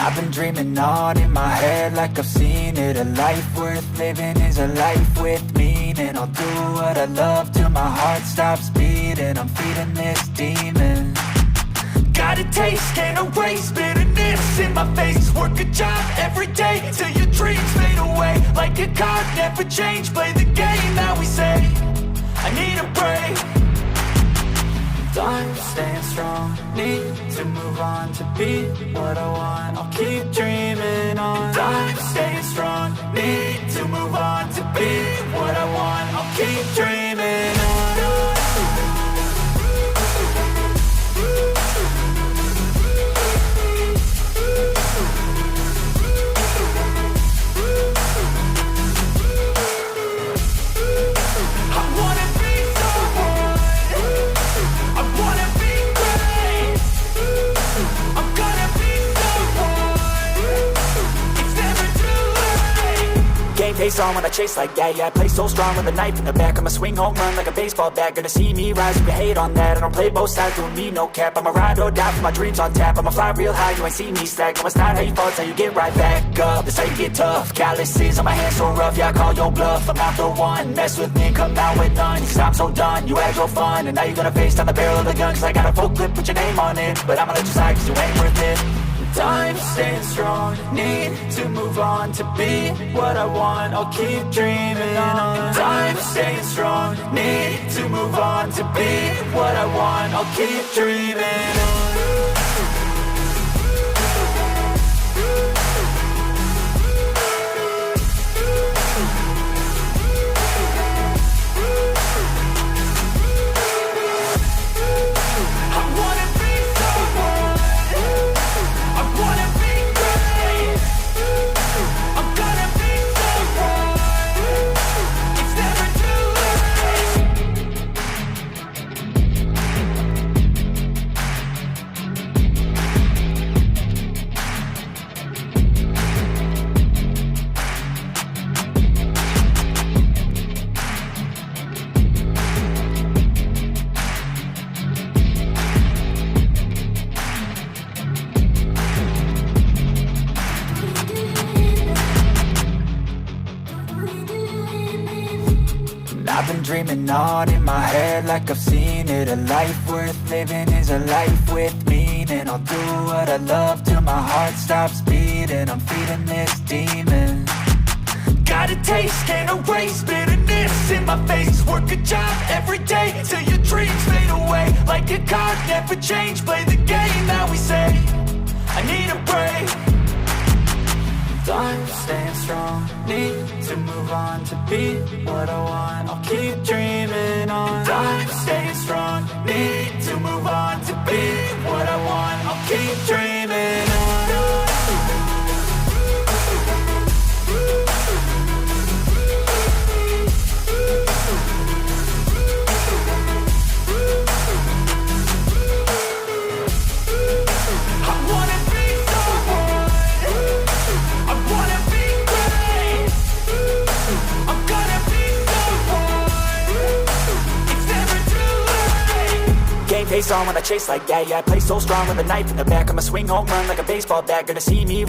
I've been dreaming on in my head like I've seen it. A life worth living is a life with meaning. I'll do what I love till my heart stops beating. I'm feeding this demon. Got a taste, can't erase bitterness in my face. Work a job every day till your dreams fade away. Like a card, never change, play the game that we say. I need a break. I'm staying strong, need to move on to be what I want. I'll keep dreaming on. I'm staying strong, need to move on to be what I want. I'll keep dreaming on. Face on when I chase like that, yeah, I play so strong with a knife in the back. I'ma swing home run like a baseball bat. Gonna see me rise, you can hate on that. I don't play both sides, doing me no cap. I'ma ride or die for my dreams on tap. I'ma fly real high, you ain't see me slack. No, it's not how you fall, it's how you get right back up. That's how you get tough. Calluses on my hands so rough, yeah, I call your bluff. I'm not the one, mess with me and come out with none. Cause I'm so done, you had your fun. And now you're gonna face down the barrel of the gun. Cause I got a full clip with your name on it. But I'ma let you slide cause you ain't worth it. I'm staying strong, need to move on to be what I want. I'll keep dreaming on. I'm staying strong, need to move on to be what I want. I'll keep dreaming on. I've been dreaming on in my head like I've seen it. A life worth living is a life with meaning. I'll do what I love till my heart stops beating. I'm feeding this demon. Got a taste, can't erase bitterness in my face. Work a job every day till your dreams fade away. Like a card, never change, play the game that we say. I need a break. I'm staying strong, need to move on to be what I want. I'll keep dreaming on. I'm staying strong, need to move on to be what I want. I'll keep dreaming on. Face on when I chase like that, yeah, I play so strong with a knife in the back. I'ma swing home run like a baseball bat. Gonna see me